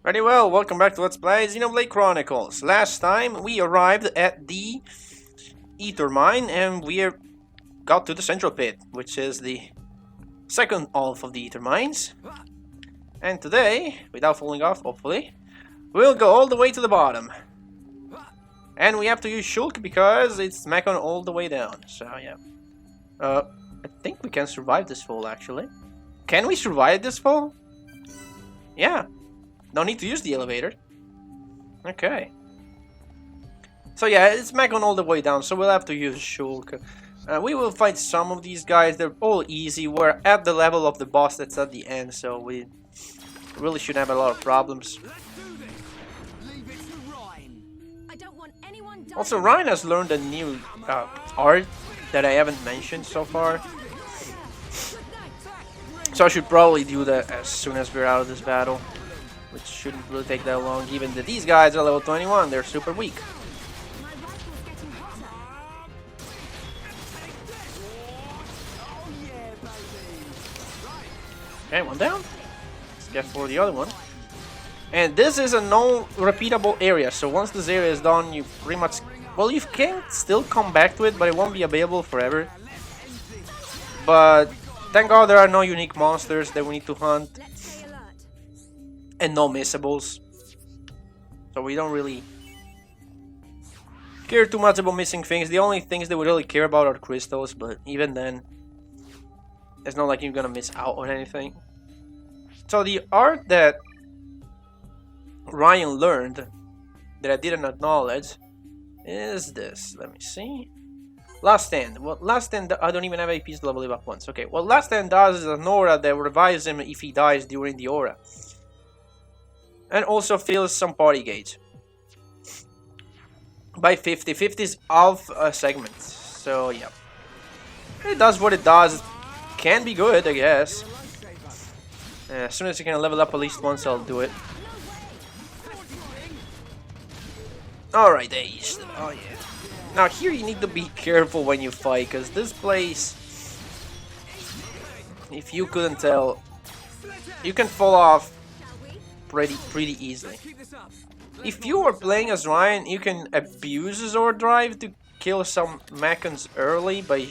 Very well, welcome back to Let's Play Xenoblade Chronicles. Last time we arrived at the Ether Mine and we got to the Central Pit, which is the second half of the Ether Mines. And today, without falling off hopefully, we'll go all the way to the bottom. And we have to use Shulk because it's Mechon all the way down, so yeah. I think we can survive this fall actually. Can we survive this fall? Yeah. No need to use the elevator. Okay. So yeah, it's Mechon all the way down, so we'll have to use Shulk. We will fight some of these guys, they're all easy. We're at the level of the boss that's at the end, so we really shouldn't have a lot of problems. Also, Ryan has learned a new art that I haven't mentioned so far. So I should probably do that as soon as we're out of this battle. Which shouldn't really take that long, given that these guys are level 21, they're super weak. Okay, one down. Let's get for the other one. And this is a non-repeatable area, so once this area is done, you pretty much... Well, you can still come back to it, but it won't be available forever. But thank God there are no unique monsters that we need to hunt. And no missables. So we don't really care too much about missing things. The only things that we really care about are crystals, but even then, it's not like you're gonna miss out on anything. So the art that Ryan learned, that I didn't acknowledge, is this. Let me see. Last Stand. Well, Last Stand, I don't even have APs to level him up once. Okay, what Last Stand does is an aura that revives him if he dies during the aura. And also fills some party gauge by 50. 50 is half a segment, so yeah. It does what it does. It can be good, I guess. As soon as you can level up at least once, I'll do it. Alright, Ace. Oh yeah. Now here you need to be careful when you fight, because this place, if you couldn't tell, you can fall off pretty easily. If you are playing as Ryan, you can abuse his overdrive to kill some mechans early by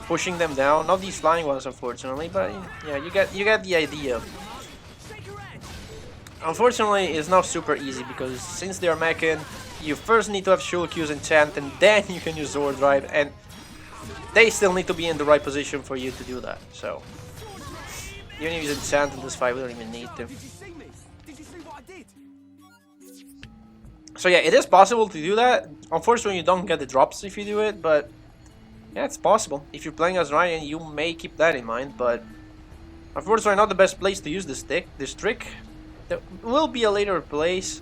pushing them down. Not these flying ones, unfortunately, but yeah, you get the idea. Unfortunately, it's not super easy because since they are mechan, you first need to have Shulk use enchant, and then you can use overdrive, and they still need to be in the right position for you to do that. So. Even if you use enchant in this fight, we don't even need to. So yeah, it is possible to do that. Unfortunately, you don't get the drops if you do it, but yeah, it's possible. If you're playing as Ryan, you may keep that in mind, but unfortunately, not the best place to use this trick. There will be a later place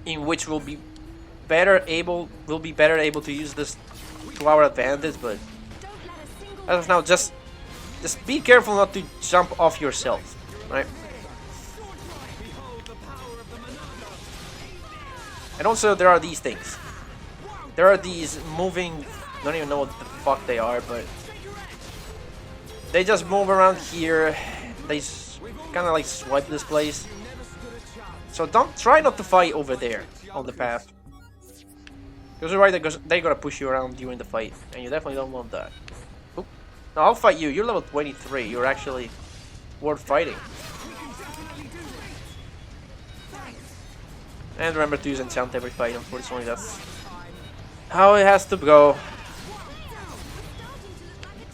in which we'll be better able to use this to our advantage, but as of now, just be careful not to jump off yourself, right? And also there are these things. There are these moving, I don't even know what the fuck they are, but they just move around here. They kind of like swipe this place. So try not to fight over there on the path. Because you're right, they're gonna push you around during the fight, and you definitely don't want that. No, I'll fight you. You're level 23. You're actually worth fighting. And remember to use enchant every fight. Unfortunately, that's how it has to go.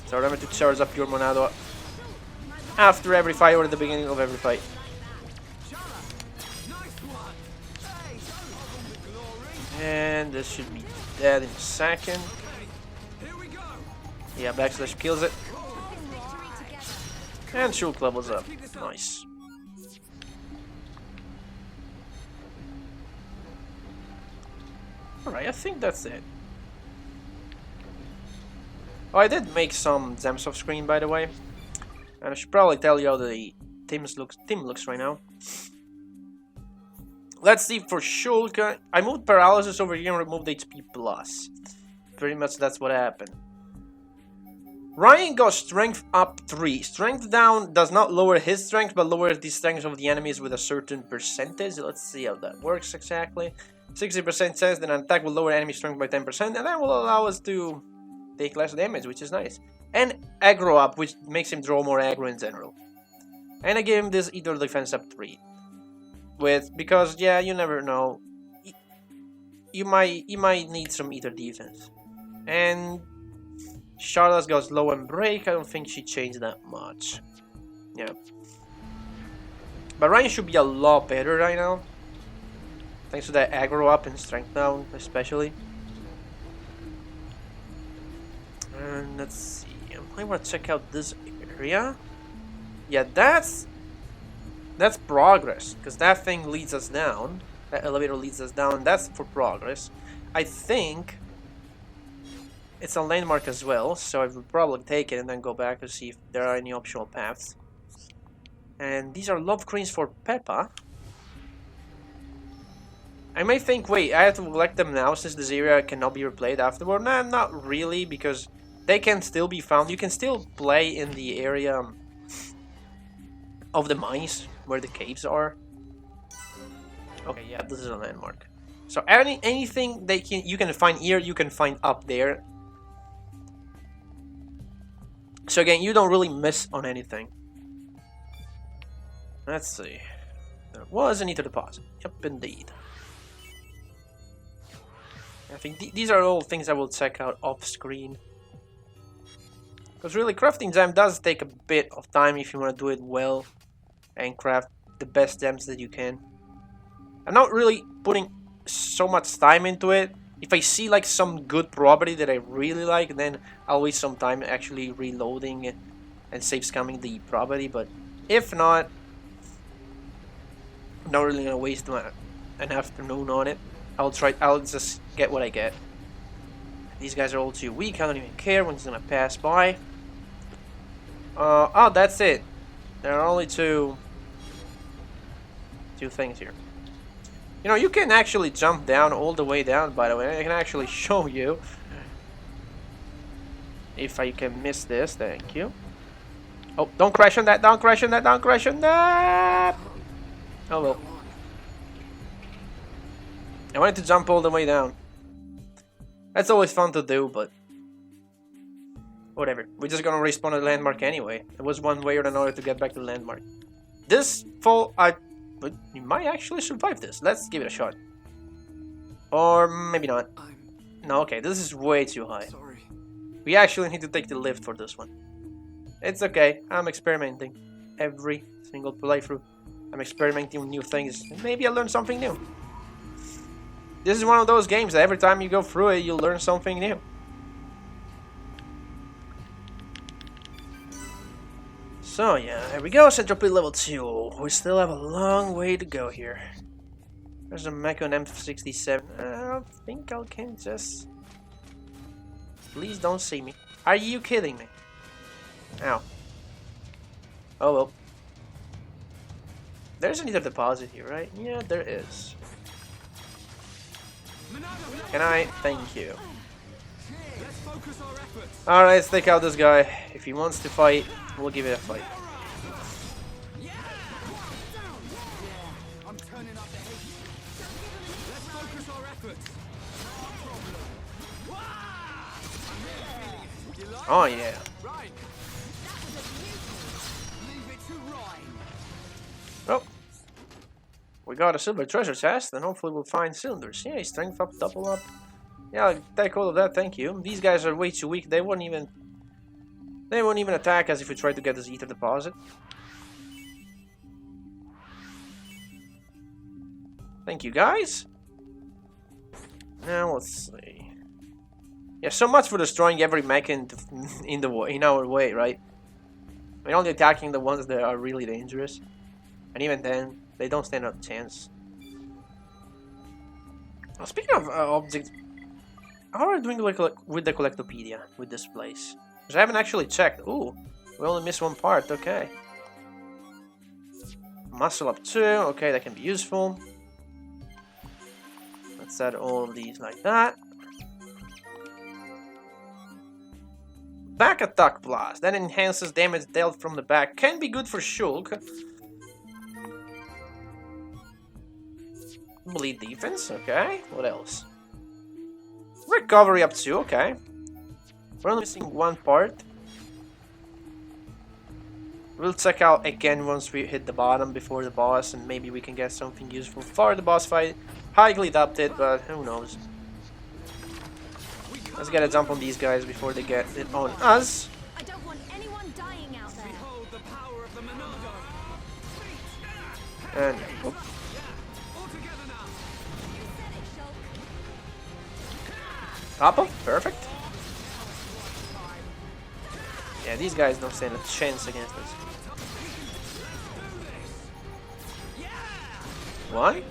So remember to charge up your Monado after every fight or at the beginning of every fight. And this should be dead in a second. Yeah, backslash kills it. And Shulk levels up. Nice. Alright, I think that's it. Oh, I did make some Zems off screen, by the way. And I should probably tell you how the team looks right now. Let's see for Shulk. I moved Paralysis over here and removed HP+. Pretty much that's what happened. Ryan got strength up 3. Strength down does not lower his strength, but lowers the strength of the enemies with a certain percentage. Let's see how that works exactly. 60% says that an attack will lower enemy strength by 10%, and that will allow us to take less damage, which is nice. And aggro up, which makes him draw more aggro in general. And I gave him this Ether defense up 3. Because yeah, you never know. You might need some Ether defense. And Charlotte goes low and break. I don't think she changed that much. Yeah. But Ryan should be a lot better right now. Thanks to that aggro up and strength down, especially. And let's see. I want to check out this area. Yeah, that's progress. Because that thing leads us down. That elevator leads us down. That's for progress. I think it's a landmark as well, so I would probably take it and then go back to see if there are any optional paths. And these are love cranes for Peppa. I may think, wait, I have to collect them now since this area cannot be replayed afterward. Nah, not really, because they can still be found. You can still play in the area of the mines where the caves are. Okay, yeah, this is a landmark. So anything you can find here, you can find up there. So again, you don't really miss on anything. Let's see. There was an Ether deposit. Yep, indeed. I think these are all things I will check out off screen. Because really, crafting gem does take a bit of time if you want to do it well. And craft the best gems that you can. I'm not really putting so much time into it. If I see like some good property that I really like, then I'll waste some time actually reloading and save scamming the property. But if not, I'm not really gonna waste an afternoon on it. I'll just get what I get. These guys are all too weak. I don't even care. One's gonna pass by. Oh, that's it. There are only two things here. You know, you can actually jump down all the way down, by the way. I can actually show you. If I can miss this, thank you. Oh, don't crash on that, don't crash on that, don't crash on that! Oh well. I wanted to jump all the way down. That's always fun to do, but whatever. We're just gonna respawn at the landmark anyway. There was one way or another to get back to the landmark. This fall, but you might actually survive this. Let's give it a shot. Or maybe not. No, okay, this is way too high. Sorry. We actually need to take the lift for this one. It's okay, I'm experimenting. Every single playthrough, I'm experimenting with new things. And maybe I'll learn something new. This is one of those games that every time you go through it, you'll learn something new. So yeah, here we go, Central Pit level 2. We still have a long way to go here. There's a mech on M67. I think I can just... Please don't see me. Are you kidding me? Ow. Oh well. There's an Ether deposit here, right? Yeah, there is. Can I? Thank you. Alright, let's take out this guy. If he wants to fight, we'll give it a fight. Oh yeah. Oh. We got a silver treasure chest, and hopefully we'll find cylinders. Yeah, strength up, double up. Yeah, I'll take all of that, thank you. These guys are way too weak. They won't even attack us if we try to get this Ether deposit. Thank you, guys. Now let's see. Yeah, so much for destroying every mech in our way, right? I mean, only attacking the ones that are really dangerous, and even then, they don't stand a chance. Well, speaking of objects, how are we doing with the Collectopedia with this place? Because I haven't actually checked. Ooh, we only missed one part. Okay. Muscle up 2. Okay, that can be useful. Let's add all of these like that. Back attack blast. That enhances damage dealt from the back. Can be good for Shulk. Bleed defense. Okay. What else? Recovery up 2. Okay. We're only missing one part. We'll check out again once we hit the bottom before the boss, and maybe we can get something useful for the boss fight. Highly doubt it, but who knows. Let's get a jump on these guys before they get it on us. I don't want anyone dying out there. Behold the power of the And whoop. Topple, perfect. Yeah, these guys don't stand a chance against us. One.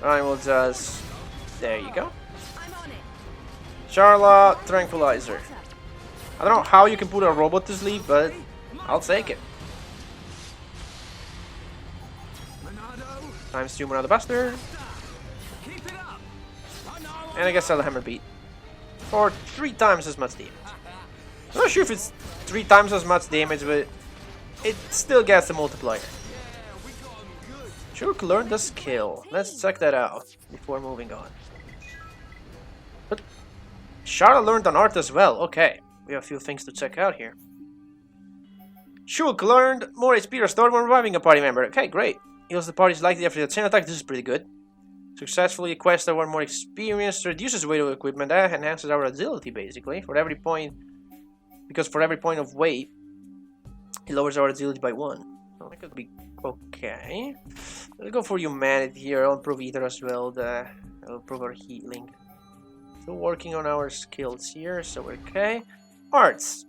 Alright, we'll just... There you go. Charla, Tranquilizer. I don't know how you can put a robot to sleep, but I'll take it. Times 2 Monolith Buster. And I guess I'll Hammer Beat. For 3 times as much damage. I'm not sure if it's 3 times as much damage, but it still gets the multiplier. Shulk learned the skill. Let's check that out before moving on. But Charla learned an art as well. Okay, we have a few things to check out here. Shulk learned more HP restored when reviving a party member. Okay, great. Heals the party's likely after the chain attack. This is pretty good. Successfully quest that one more experience. Reduces weight of equipment. That enhances our agility basically. For every point, because for every point of weight, it lowers our agility by 1. So that could be okay. We'll go for humanity here. I'll improve either as well. I'll improve our healing. Still working on our skills here, so we're okay. Arts.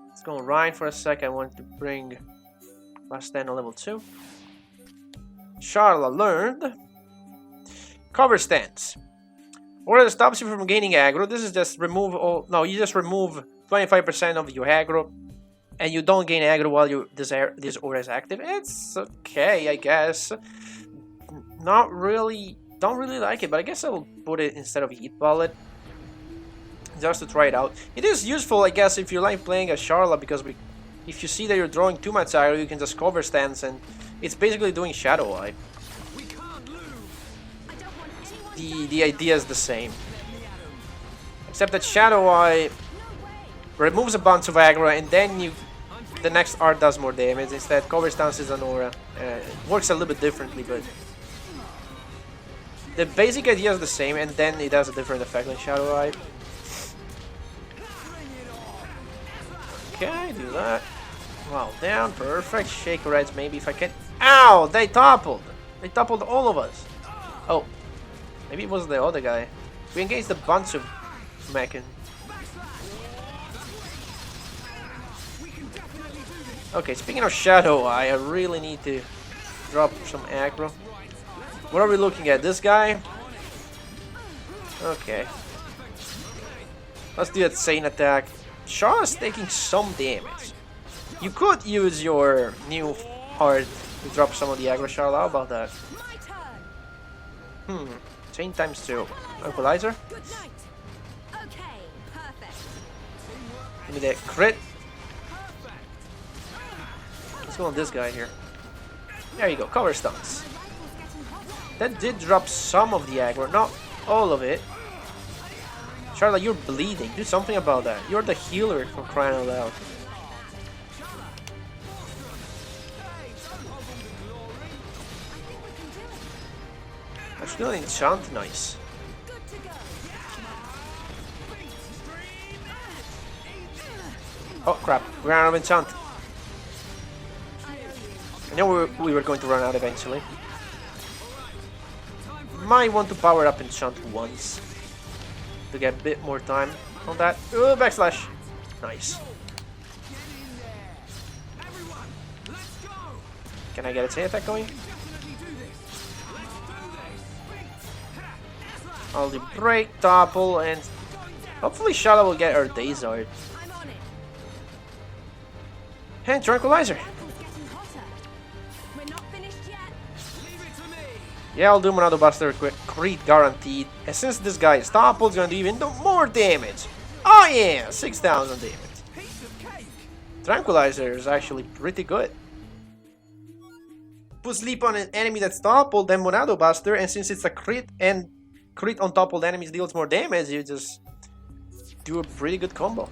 Let's go Ryan for a sec. I want to bring last stand on level 2. Charla learned cover stance. Or it stops you from gaining aggro. This is just remove all. No, you just remove 25% of your aggro, and you don't gain aggro while this aura is active. It's okay, I guess. Not really. Don't really like it, but I guess I'll put it instead of Heat Bullet just to try it out. It is useful, I guess, if you like playing as Charla, because if you see that you're drawing too much aggro, you can just cover stance, and it's basically doing Shadow Eye. The idea is the same, except that Shadow Eye removes a bunch of aggro, and then the next art does more damage. Instead, cover stance is an aura. It works a little bit differently, but the basic idea is the same, and then it has a different effect on Shadow Eye. Okay, do that. Wow, down, perfect. Shake Reds, maybe if I can. Ow! They toppled! They toppled all of us. Oh, maybe it was the other guy. We engaged a bunch of mechan. Okay, speaking of Shadow Eye, I really need to drop some aggro. What are we looking at? This guy? Okay. Let's do that Sane attack. Charla's taking some damage. You could use your new art to drop some of the aggro, Charla. How about that? Chain times 2. Equalizer. Give me that crit. Let's go on this guy here. There you go, cover stunts. That did drop some of the aggro, not all of it. Charla, you're bleeding. Do something about that. You're the healer, for crying out loud. I'm feeling enchant nice. Oh crap, we're out of enchant. I know we were going to run out eventually. Might want to power up enchant once to get a bit more time on that. Ooh, backslash. Nice. Can I get a chain attack going? I'll do break, topple, and hopefully Charla will get her Days Art. And Tranquilizer. Yeah, I'll do Monado Buster crit guaranteed. And since this guy is toppled, it's gonna do even more damage. Oh yeah, 6,000 damage. Tranquilizer is actually pretty good. Put sleep on an enemy that's toppled, then Monado Buster, and since it's a crit and crit on toppled enemies deals more damage, you just do a pretty good combo.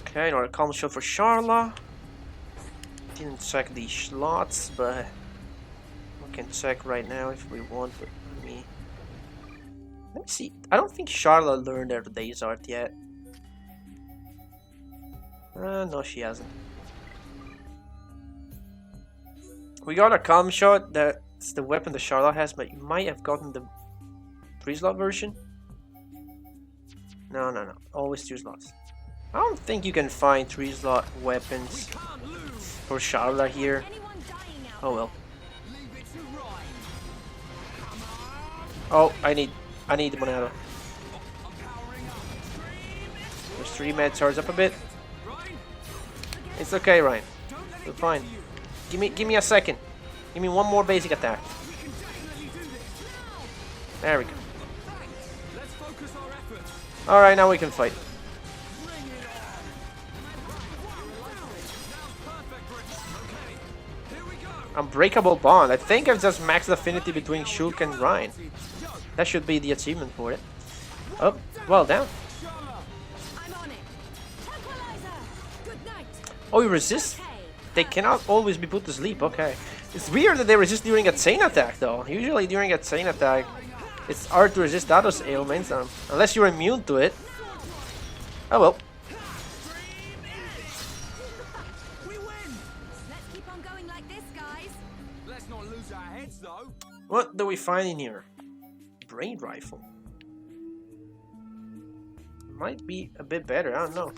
Okay, another calm shot for Charla. Didn't check the slots, but we can check right now if we want. But let me see. I don't think Charla learned her Days Art yet. No, she hasn't. We got a calm shot. That's the weapon that Charla has, but you might have gotten the 3-slot version. No. Always 2 slots. I don't think you can find 3-slot weapons for Charla here. Oh well. Oh, I need Monado. There's 3 med charge up a bit. It's okay, Ryan. We're fine. Give me a second. Give me one more basic attack. There we go. Alright, now we can fight. Unbreakable Bond. I think I've just maxed affinity between Shulk and Ryan. That should be the achievement for it. Oh, well done. Oh, you resist? They cannot always be put to sleep, okay. It's weird that they resist during a chain attack though. Usually during a chain attack, it's hard to resist those ailments, unless you're immune to it. Oh well. What do we find in here? Brain rifle. Might be a bit better, I don't know.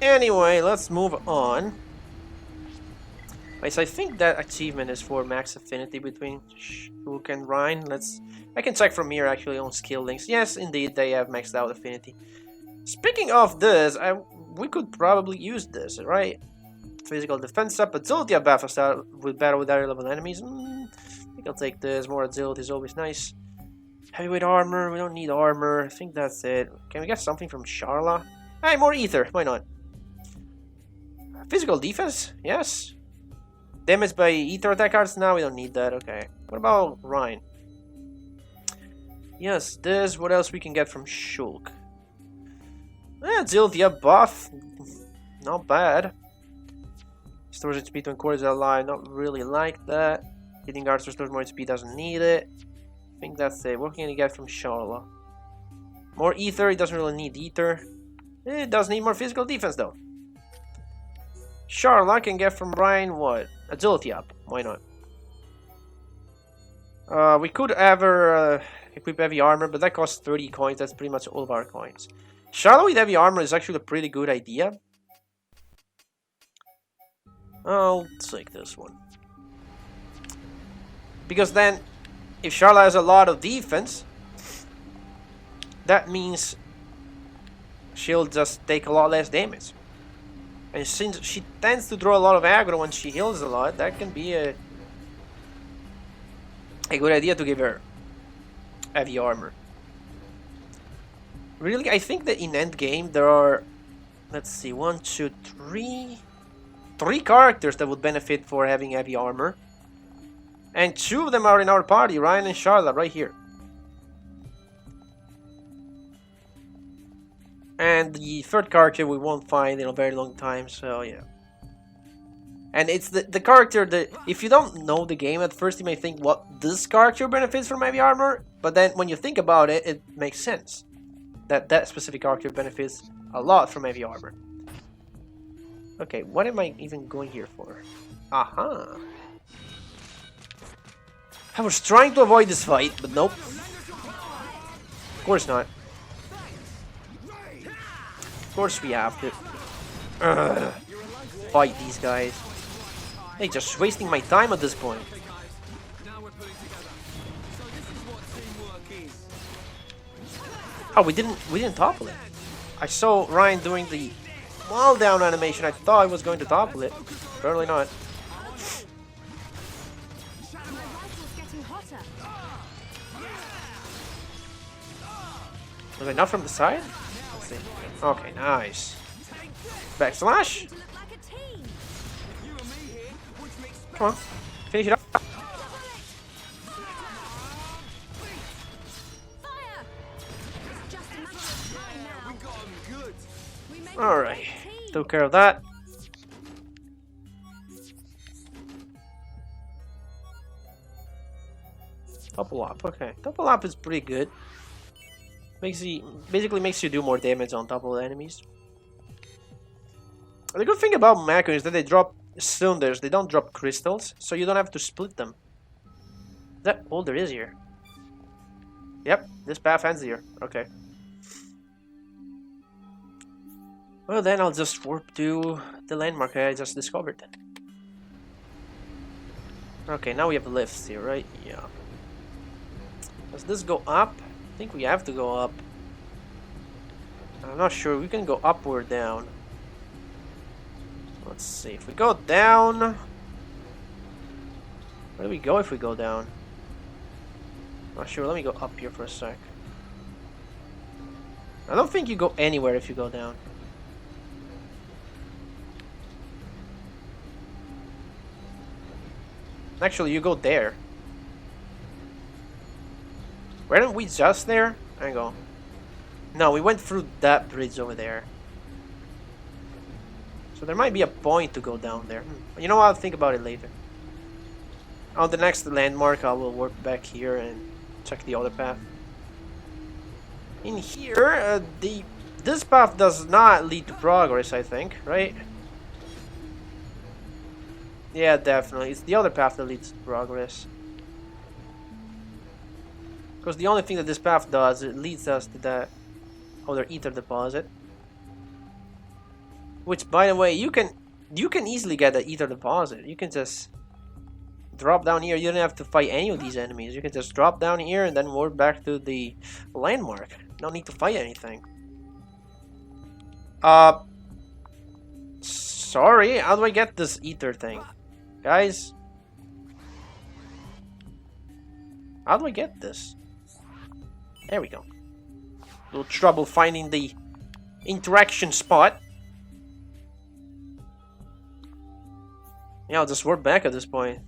Anyway, let's move on. Right, so I think that achievement is for max affinity between Shulk and Ryan. I can check from here actually on skill links. Yes, indeed, they have maxed out affinity. Speaking of this, we could probably use this, right? Physical defense up, agility buff with battle with higher level enemies. I think I'll take this. More agility is always nice. Heavyweight armor, we don't need armor. I think that's it. Can we get something from Charla? Hey, more ether, why not? Physical defense, yes. Damage by ether attack cards, now we don't need that, okay. What about Ryan? Yes, this, what else we can get from Shulk? Agility buff, not bad. Storage speed to encourage ally, not really like that. Hitting guards restores more HP, doesn't need it. I think that's it. What can you get from Charla? More ether, it doesn't really need ether. It does need more physical defense though. Charla can get from Ryan what? Agility up, why not? We could ever equip heavy armor, but that costs 30 coins, that's pretty much all of our coins. Charla with heavy armor is actually a pretty good idea. I'll take this one. Because then, if Charla has a lot of defense, that means she'll just take a lot less damage. And since she tends to draw a lot of aggro when she heals a lot, that can be a good idea to give her heavy armor. Really, I think that in endgame there are, let's see, 1, 2, 3 characters that would benefit for having heavy armor. And 2 of them are in our party, Ryan and Charla, right here. And the 3rd character we won't find in a very long time, so yeah. And it's the character that, if you don't know the game at first, you may think, what, this character benefits from heavy armor? But then when you think about it, it makes sense. That specific character benefits a lot from heavy armor. Okay, what am I even going here for? Aha! I was trying to avoid this fight, but nope. Of course not. Of course we have to. Fight these guys. Hey, just wasting my time at this point. Oh, we didn't topple it. I saw Ryan doing the wall down animation. I thought I was going to topple it. Apparently not. Okay, not from the side? Let's see. Okay, nice. Backslash. To look like a team. Come on. Finish it up. Fire! It's just a matter of time now. We make a Alright. great team. Took care of that. Double up, okay. Double up is pretty good. Basically makes you do more damage on double enemies. The good thing about Mako is that they drop cylinders, they don't drop crystals, so you don't have to split them. Is that all there is here? Yep, this path ends here. Okay. Well then I'll just warp to the landmark I just discovered. Okay, now we have lifts here, right? Yeah. Does this go up? I think we have to go up. I'm not sure. We can go up or down. Let's see. If we go down... Where do we go if we go down? Not sure. Let me go up here for a sec. I don't think you go anywhere if you go down. Actually, you go there. Weren't we just there? Hang on. No, we went through that bridge over there. So there might be a point to go down there. You know what? I'll think about it later. On the next landmark, I will warp back here and check the other path. In here, this path does not lead to progress, I think, right? Yeah, definitely. It's the other path that leads to progress. Because the only thing that this path does, it leads us to that other ether deposit. Which, by the way, you can easily get the ether deposit. You can just drop down here. You don't have to fight any of these enemies. You can just drop down here and then warp back to the landmark. No need to fight anything. Sorry, how do I get this ether thing? Guys? How do I get this? There we go. Little trouble finding the interaction spot. Yeah, I'll just warp back at this point.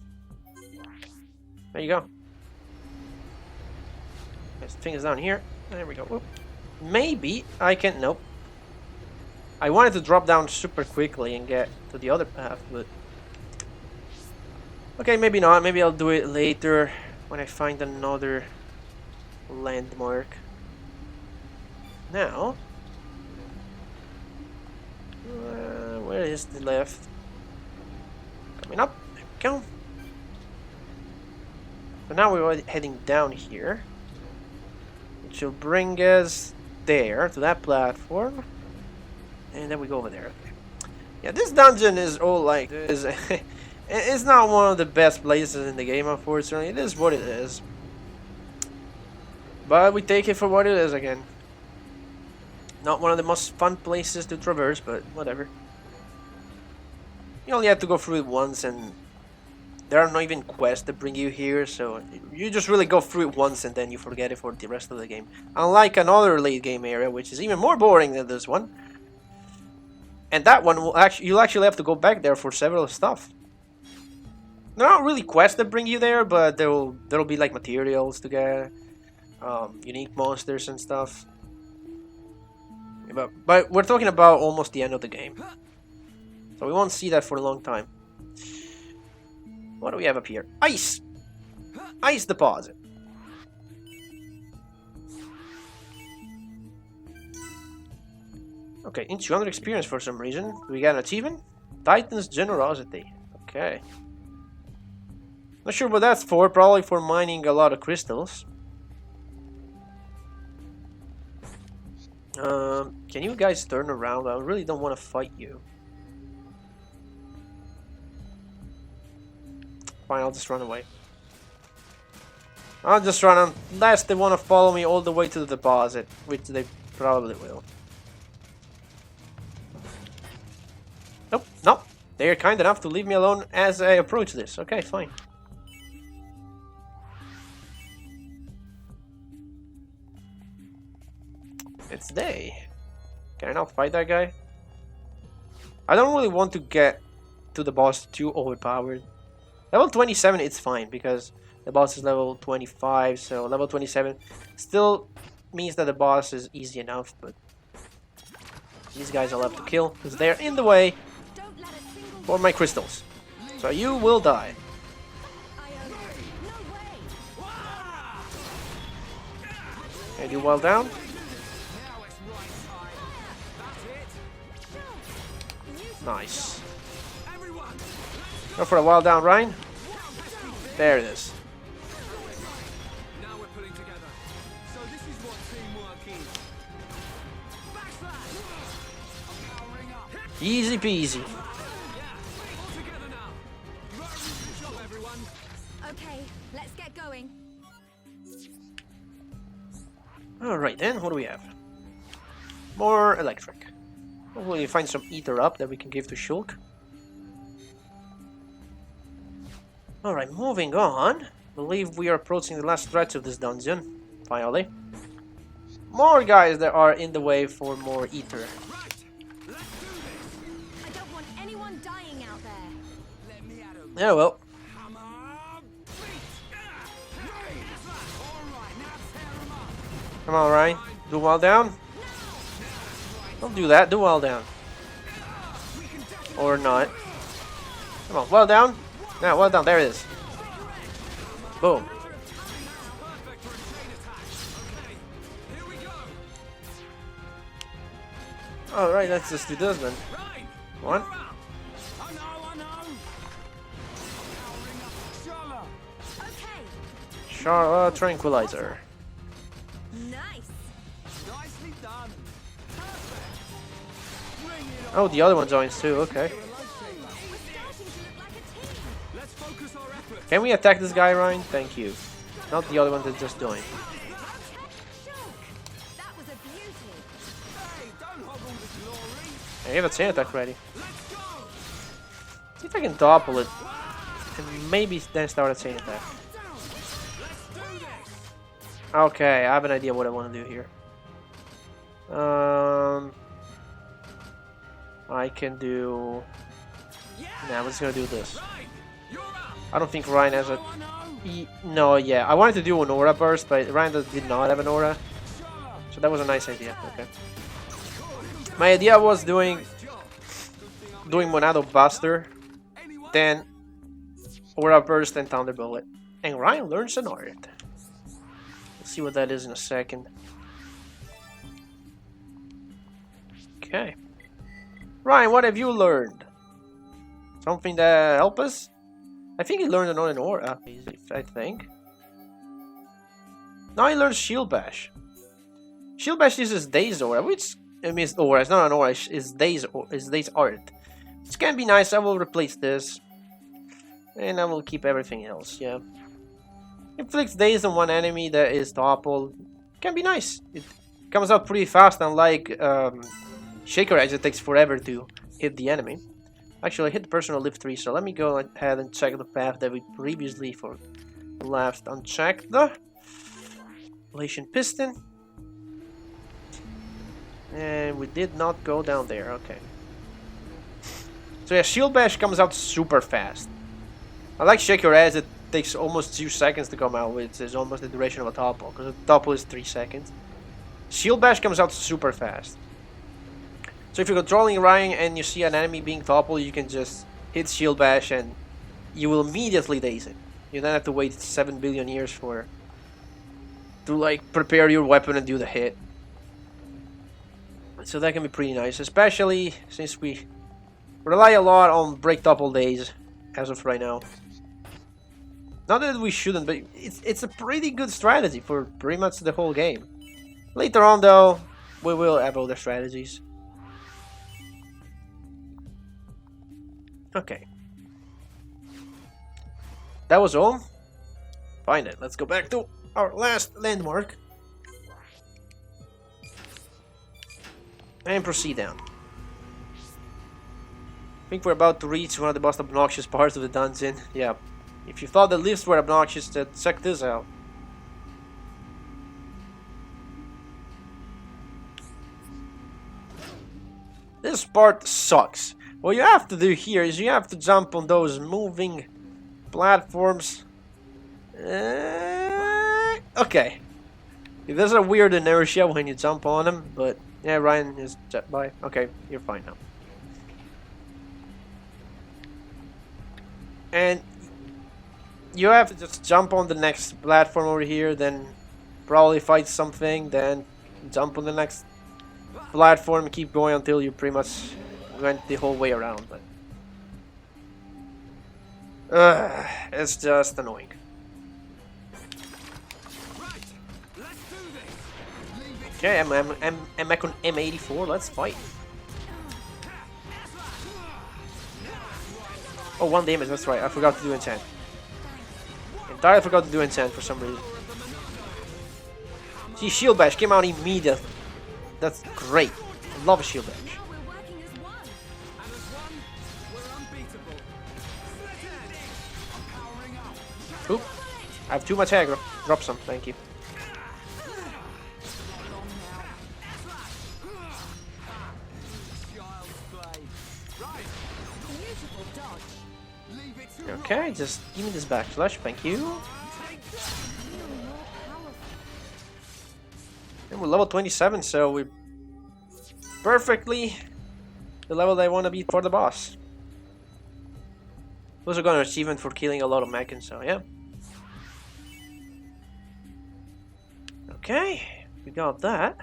There you go. This thing is down here. There we go. Whoop. Maybe I can... Nope. I wanted to drop down super quickly and get to the other path, but... Okay, maybe not. Maybe I'll do it later when I find another landmark. Now... where is the left? Coming up. There we go. So now we're heading down here. Which will bring us there, to that platform. And then we go over there. Okay. Yeah, this dungeon is all like this. It's not one of the best places in the game, unfortunately. It is what it is. But we take it for what it is again. Not one of the most fun places to traverse, but whatever. You only have to go through it once, and there are not even quests that bring you here, so you just really go through it once and then you forget it for the rest of the game. Unlike another late game area, which is even more boring than this one. And that one will you'll actually have to go back there for several stuff. There are not really quests that bring you there, but there'll be like materials to get, unique monsters and stuff. But we're talking about almost the end of the game, so we won't see that for a long time. What do we have up here? Ice! Ice deposit. Okay, in 200 experience for some reason. Do we got an achievement? Titan's generosity. Okay. Not sure what that's for. Probably for mining a lot of crystals. Can you guys turn around? I really don't want to fight you. Fine, I'll just run away. I'll just run unless they want to follow me all the way to the deposit, which they probably will. Nope, nope. They're kind enough to leave me alone as I approach this. Okay, fine. It's day. Can I not fight that guy? I don't really want to get to the boss too overpowered. Level 27 it's fine because the boss is level 25, so level 27 still means that the boss is easy enough, but these guys I'll have to kill because they're in the way Don't let a single for my crystals. So you will die. no way. And you well down. Nice. Go for a wild down, Ryan. There it is. Now we're pulling together. So this is what teamwork is. Backslash. Now ring up. Easy peasy. Yeah. All together now. Good job, everyone. Okay, let's get going. Alright then, what do we have? More electric. Hopefully we find some ether up that we can give to Shulk. Alright, moving on. Believe we are approaching the last stretch of this dungeon. Finally. More guys that are in the way for more ether. Right. Let's do this. I don't want anyone dying out there. Let me at 'em. Yeah, well. Hammer. Beat. Hey. All right. Now tear 'em up. Come on, Ryan. Do well down. Don't do that. Do well down. Or not. Come on, well down. Now, well down. There it is. Boom. Perfect for a chain attack. Okay. Here we go. Alright, let's just do this then. Right. One. I know. Now ring up. Charlotte. Okay, Charlotte Tranquilizer. nice. Nicely done. Perfect. Bring it on. Oh, the other one joins too. Okay. We're starting to look like a team. Let's focus our efforts. Can we attack this guy, Ryan? Thank you. Not the other one that just joined. Shulk, that was a beauty. Hey, don't hog all the glory. I have a chain attack ready. Let's go. See if I can topple it. And maybe then start a chain attack. Let's do this. Okay, I have an idea what I want to do here. I can do... Nah, I'm just gonna do this. Right. You're up. I don't think Ryan has a... I know. No, yeah. I wanted to do an aura burst, but Ryan did not have an aura. So that was a nice idea. Okay. My idea was doing Monado Buster, then Aura Burst and Thunderbolt. And Ryan learns an art. Let's see what that is in a second. Okay. Ryan, what have you learned? Something that help us? I think he learned an aura, I think. Now he learns Shield Bash. Shield Bash uses Daze Aura, which means aura. It's not an aura. It's Daze art. Which can be nice. I will replace this, and I will keep everything else. Yeah. Inflicts Daze on one enemy that is toppled. Can be nice. It comes out pretty fast, unlike Shaker Edge. It takes forever to hit the enemy. Actually, I hit the person on lift 3, so let me go ahead and check the path that we previously left unchecked. The Relation Piston. And we did not go down there, okay. So yeah, Shield Bash comes out super fast. I like Shake Your Ass, it takes almost 2 seconds to come out, which is almost the duration of a topple, because a topple is 3 seconds. Shield Bash comes out super fast. So if you're controlling Ryan and you see an enemy being toppled, you can just hit Shield Bash and you will immediately daze it. You don't have to wait 7 billion years to like prepare your weapon and do the hit. So that can be pretty nice, especially since we rely a lot on break topple days as of right now. Not that we shouldn't, but it's a pretty good strategy for pretty much the whole game. Later on though, we will have other strategies. Okay. That was all. Fine then, let's go back to our last landmark. And proceed down. I think we're about to reach one of the most obnoxious parts of the dungeon. Yeah. If you thought the lifts were obnoxious, then check this out. This part sucks. What you have to do here is you have to jump on those moving platforms. Okay. There's a weird inertia when you jump on them, but yeah, Ryan is jet by. Okay, you're fine now. And you have to just jump on the next platform over here, then probably fight something, then jump on the next platform and keep going until you pretty much went the whole way around. But it's just annoying. Okay, I'm back on M84. Let's fight. Oh, 1 damage. That's right. I forgot to do enchant. Entirely forgot to do enchant for some reason. See, shield bash came out immediately. That's great. I love a shield bash. Oop. I have too much aggro. Drop some. Thank you. Okay, just give me this backslash, thank you. And we're level 27, so we're perfectly the level that I want to be for the boss. Also got an achievement for killing a lot of mechans, so yeah. Okay, we got that.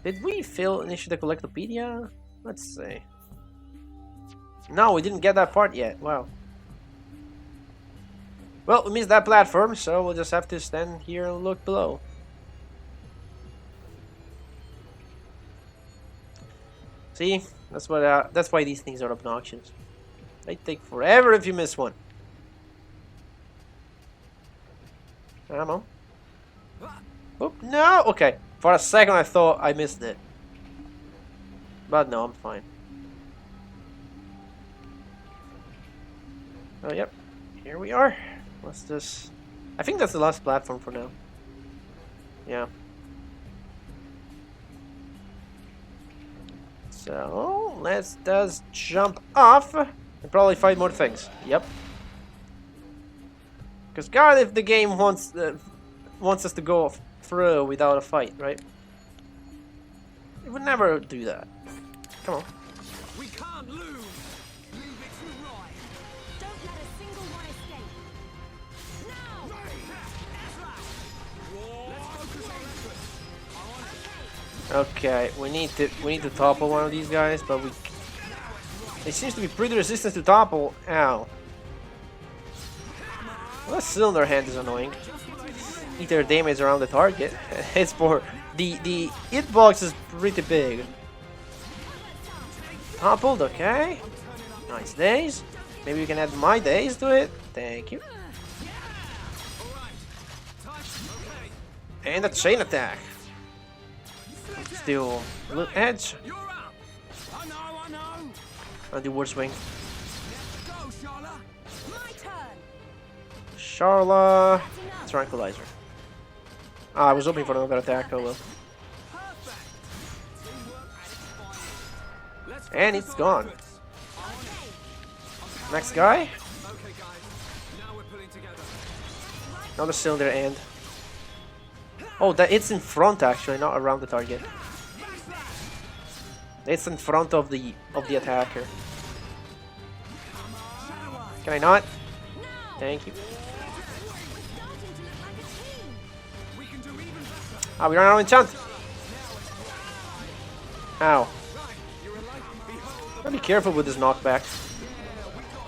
Did we fill initiate the collectopedia? Let's see. No, we didn't get that part yet. Wow. Well, we missed that platform, so we'll just have to stand here and look below. See, that's what. That's why these things are obnoxious. They take forever if you miss one. Ammo. Oop, no. Okay. For a second, I thought I missed it, but no, I'm fine. Oh, yep. Here we are. What's this? I think that's the last platform for now. Yeah. So, let's just jump off and probably fight more things. Yep. Because God, if the game wants us to go through without a fight, right? It would never do that. Come on. We can't lose. Leave it to right. Don't let a single one escape. Now! Let's focus our efforts. Okay, we need to topple one of these guys, but it seems to be pretty resistant to topple. Ow. Well, that cylinder hand is annoying. Eat their damage around the target. It's for the hitbox is pretty big. Toppled, okay. Nice days. Maybe we can add my days to it. Thank you. And a chain attack. Still a little edge. You're up. I know. On the word swing. Go, Charlotte. My turn! Charla. Tranquilizer. Ah, I was hoping for another attack, oh well. And it's gone. Next guy. Okay, guys. Now we're pulling together. Another cylinder end. Oh, that it's in front actually, not around the target. It's in front of the attacker. Can I not? Thank you. Ah, we ran out of enchant. Ow. Gotta be careful with this knockback.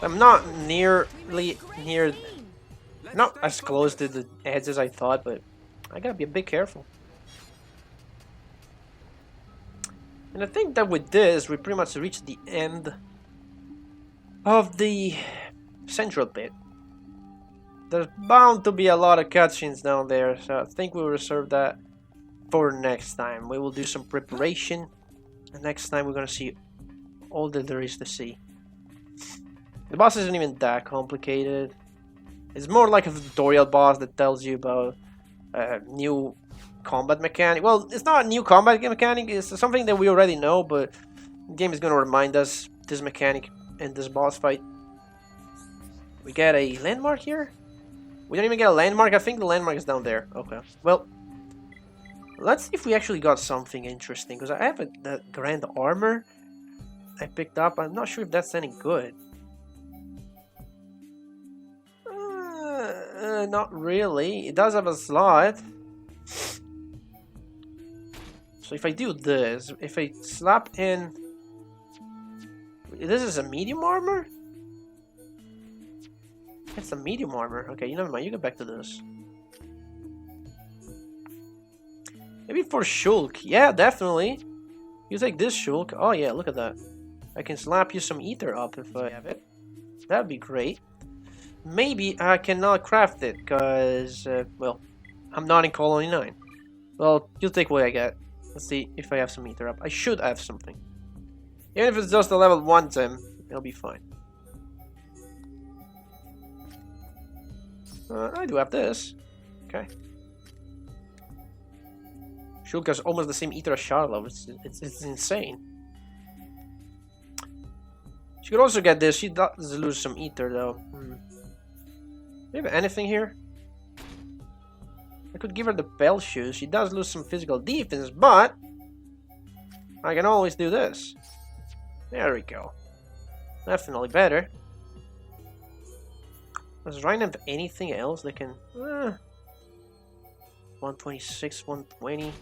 I'm not not as close to the edge as I thought, but I gotta be a bit careful. And I think that with this, we pretty much reached the end of the central bit. There's bound to be a lot of cutscenes down there, so I think we'll reserve that for next time. We will do some preparation, and next time we're gonna see all that there is to see. The boss isn't even that complicated. It's more like a tutorial boss that tells you about new combat mechanic. Well, it's not a new combat mechanic. It's something that we already know, but the game is gonna remind us this mechanic in this boss fight. We get a landmark here? We don't even get a landmark. I think the landmark is down there. Okay. Well, let's see if we actually got something interesting. Because I have that grand armor I picked up. I'm not sure if that's any good. Not really. It does have a slot. So if I do this, if I slap in... This is a medium armor? It's a medium armor. Okay, you never mind. You get back to this. Maybe for Shulk. Yeah, definitely. You take this Shulk. Oh yeah, look at that. I can slap you some ether up if I have it. That'd be great. Maybe I cannot craft it because, well, I'm not in Colony 9. Well, you'll take what I get. Let's see if I have some ether up. I should have something. Even if it's just a level 1 gem, it'll be fine. I do have this. Okay. Shulk has almost the same ether as Charlotte. It's insane. She could also get this. She does lose some ether though. Do you have anything here? I could give her the bell shoes. She does lose some physical defense, but I can always do this. There we go. Definitely better. Does Ryan have anything else that can... 126, 120.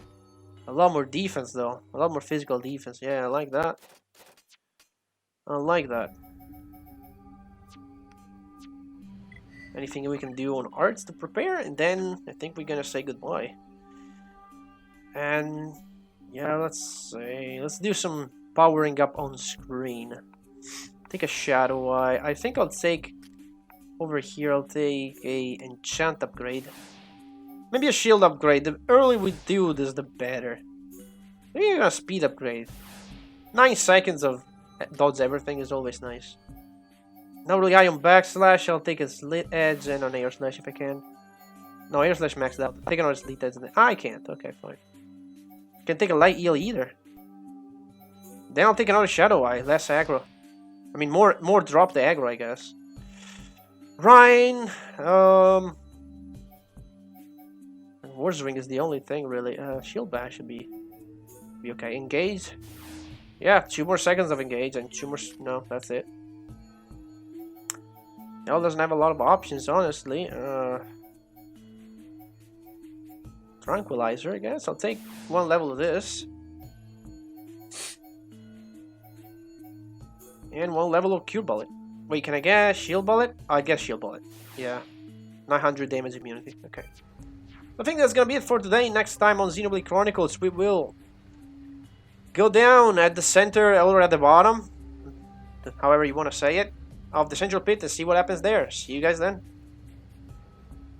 A lot more defense though. A lot more physical defense. Yeah, I like that. I like that. Anything we can do on arts to prepare, and then I think we're gonna say goodbye. And yeah, let's do some powering up on screen. Take a shadow eye. I think I'll take over here. I'll take a enchant upgrade. Maybe a shield upgrade. The earlier we do this, the better. Maybe a speed upgrade. 9 seconds of dodge everything is always nice. Not really high on backslash. I'll take a slit edge and an air slash if I can. No, air slash maxed out. I'll take another slit edge. I can't. Okay, fine. Can't take a light eel either. Then I'll take another shadow eye. Less aggro. I mean, more drop the aggro, I guess. Rhine. Wars Ring is the only thing really. Shield Bash should be okay. Engage. Yeah, 2 more seconds of engage and 2 more. No, that's it. L doesn't have a lot of options, honestly. Tranquilizer, I guess. I'll take 1 level of this. And 1 level of Cure Bullet. Wait, can I get Shield Bullet? I guess Shield Bullet. Yeah. 900 damage immunity. Okay. I think that's gonna be it for today. Next time on Xenoblade Chronicles, we will go down at the center or at the bottom, however you want to say it, of the central pit and see what happens there. See you guys then.